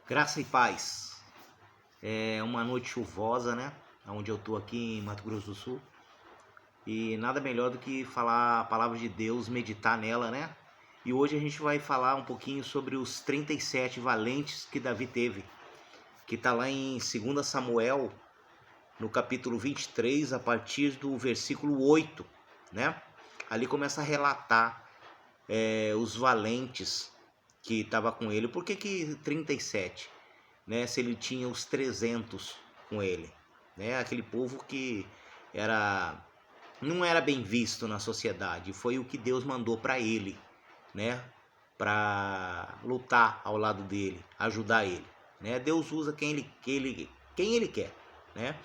Graça e paz. É uma noite chuvosa, né? Onde eu tô aqui em Mato Grosso do Sul. E nada melhor do que falar a palavra de Deus, meditar nela, né? E hoje a gente vai falar um pouquinho sobre os 37 valentes que Davi teve. Que tá lá em 2 Samuel, no capítulo 23, a partir do versículo 8, né? Ali começa a relatar os valentes que estavam com ele. Por que 37? Né, se ele tinha os 300 com ele, né? Aquele povo que não era bem visto na sociedade, foi o que Deus mandou para ele, né? Para lutar ao lado dele, ajudar ele, né? Deus usa quem ele quer, né?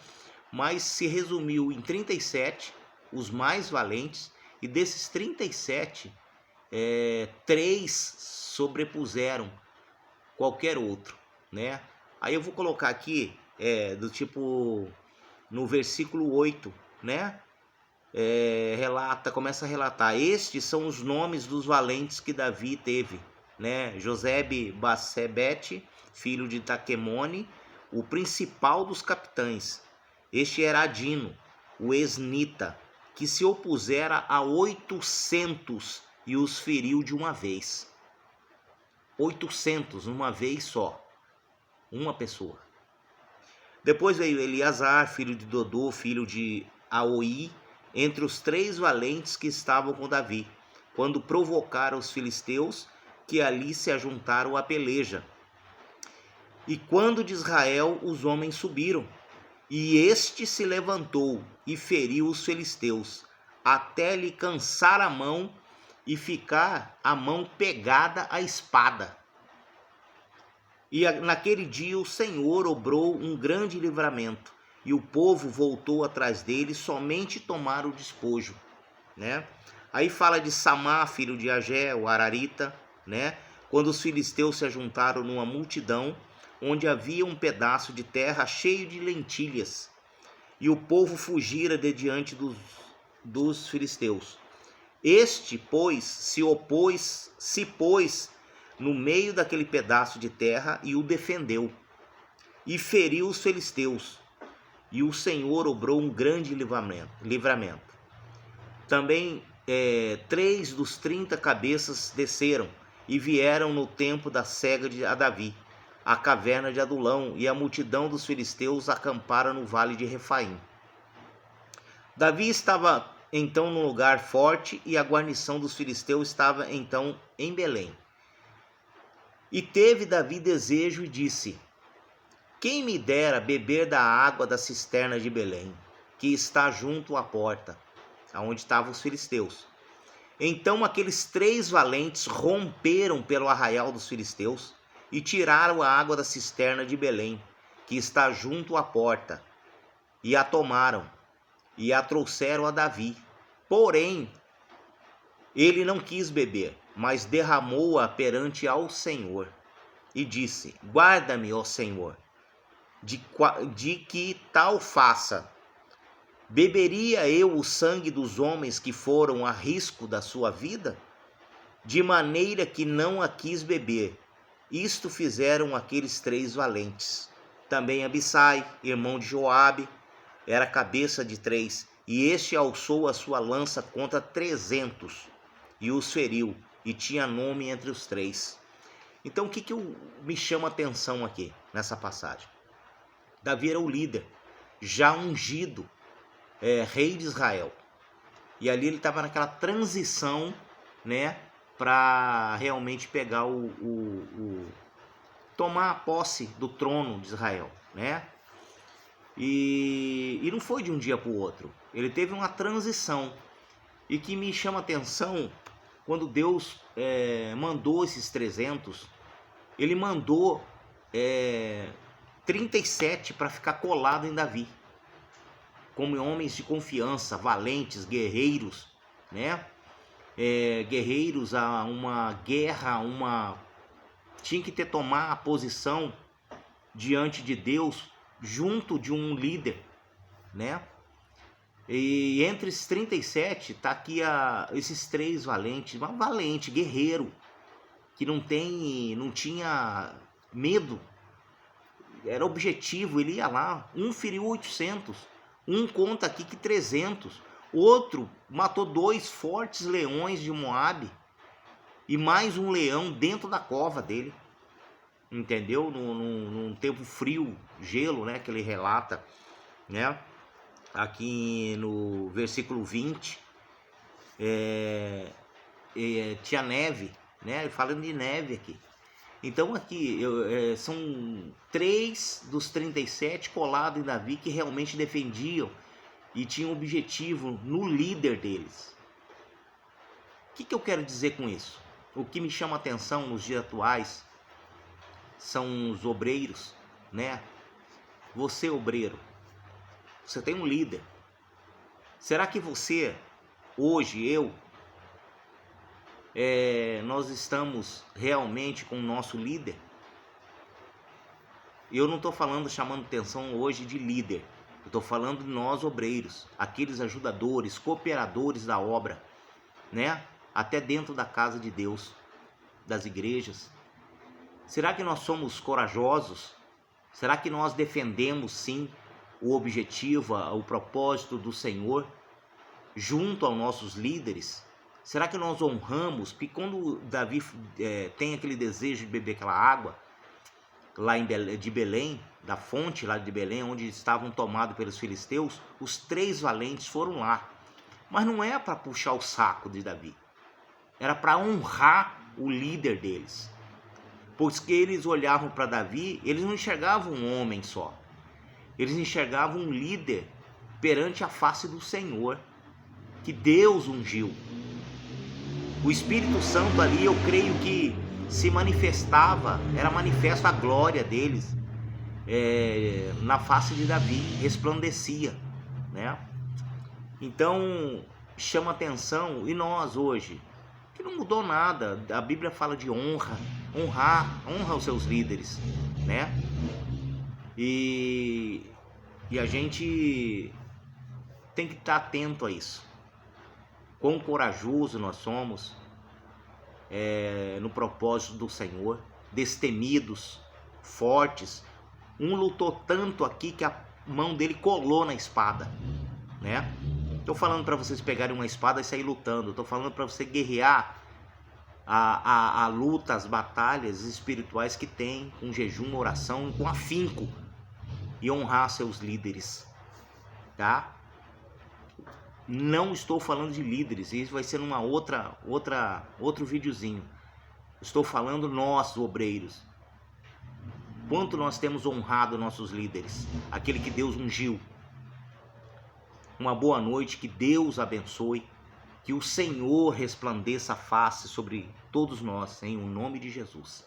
Mas se resumiu em 37, os mais valentes, e desses 37, três sobrepuseram qualquer outro, né? Aí eu vou colocar aqui, do tipo, no versículo 8, né? Começa a relatar, estes são os nomes dos valentes que Davi teve, né? Josebe-Basebete, filho de Taquemone, o principal dos capitães. Este era Adino, o esnita, que se opusera a 800 e os feriu de uma vez. 800, uma vez só. Uma pessoa. Depois veio Eleazar, filho de Dodô, filho de Aoi, entre os 3 valentes que estavam com Davi, quando provocaram os filisteus, que ali se ajuntaram à peleja. E quando de Israel os homens subiram, e este se levantou e feriu os filisteus, até lhe cansar a mão e ficar a mão pegada à espada. E naquele dia o Senhor obrou um grande livramento, e o povo voltou atrás dele, somente tomar o despojo, né? Aí fala de Samá, filho de Agé, o Ararita, né? Quando os filisteus se ajuntaram numa multidão, onde havia um pedaço de terra cheio de lentilhas, e o povo fugira de diante dos filisteus. Este, pois, se pôs no meio daquele pedaço de terra e o defendeu, e feriu os filisteus, e o Senhor obrou um grande livramento. Também 3 dos 30 cabeças desceram e vieram no tempo da cega de Davi, a caverna de Adulão, e a multidão dos filisteus acampara no vale de Refaim. Davi estava então num lugar forte, e a guarnição dos filisteus estava então em Belém. E teve Davi desejo e disse: quem me dera beber da água da cisterna de Belém, que está junto à porta, aonde estavam os filisteus. Então aqueles 3 valentes romperam pelo arraial dos filisteus e tiraram a água da cisterna de Belém, que está junto à porta, e a tomaram, e a trouxeram a Davi. Porém, ele não quis beber, mas derramou-a perante ao Senhor, e disse: guarda-me, ó Senhor, de que tal faça. Beberia eu o sangue dos homens que foram a risco da sua vida? De maneira que não a quis beber. Isto fizeram aqueles 3 valentes. Também Abissai, irmão de Joabe, era cabeça de 3, e este alçou a sua lança contra 300, e os feriu, e tinha nome entre os 3. Então o que me chama a atenção aqui, nessa passagem? Davi era o líder, já ungido, rei de Israel. E ali ele estava naquela transição, né, para realmente pegar tomar a posse do trono de Israel, né? E não foi de um dia para o outro. Ele teve uma transição. E que me chama a atenção, quando Deus mandou esses 300, ele mandou 37 para ficar colado em Davi, como homens de confiança, valentes, guerreiros, né? Guerreiros a uma guerra, tinha que tomar a posição diante de Deus, junto de um líder, né? E entre esses 37 tá aqui esses 3 valentes, valente, guerreiro, que não tinha medo, era objetivo, ele ia lá, um feriu 800, um conta aqui que 300, outro matou 2 fortes leões de Moabe e mais um leão dentro da cova dele, entendeu? Num tempo frio, gelo, né, que ele relata, né? Aqui no versículo 20, tinha neve, né? Falando de neve aqui. Então aqui são 3 dos 37 colados em Davi que realmente defendiam e tinham objetivo no líder deles. O que eu quero dizer com isso? O que me chama a atenção nos dias atuais são os obreiros, né? Você, obreiro, você tem um líder. Será que você, hoje, nós estamos realmente com o nosso líder? Eu não estou chamando atenção hoje de líder. Eu estou falando de nós, obreiros, aqueles ajudadores, cooperadores da obra, né? Até dentro da casa de Deus, das igrejas. Será que nós somos corajosos? Será que nós defendemos sim o objetivo, o propósito do Senhor junto aos nossos líderes? Será que nós honramos? Porque quando Davi tem aquele desejo de beber aquela água lá de Belém, da fonte lá de Belém, onde estavam tomados pelos filisteus, os 3 valentes foram lá. Mas não é para puxar o saco de Davi, era para honrar o líder deles. Porque eles olhavam para Davi, eles não enxergavam um homem só, eles enxergavam um líder perante a face do Senhor, que Deus ungiu. O Espírito Santo ali, eu creio que se manifestava, era manifesto a glória deles na face de Davi, resplandecia, né? Então chama atenção, e nós hoje, que não mudou nada, a Bíblia fala de honra os seus líderes, né? E a gente tem que estar atento a isso. Quão corajoso nós somos no propósito do Senhor, destemidos, fortes. Um lutou tanto aqui que a mão dele colou na espada, né? Estou falando para vocês pegarem uma espada e sair lutando. Estou falando para você guerrear a luta, as batalhas espirituais que tem com jejum, oração, com afinco, e honrar seus líderes, tá? Não estou falando de líderes, isso vai ser numa outro videozinho. Estou falando nós, obreiros. Quanto nós temos honrado nossos líderes, aquele que Deus ungiu. Uma boa noite, que Deus abençoe, que o Senhor resplandeça a face sobre todos nós, em nome de Jesus.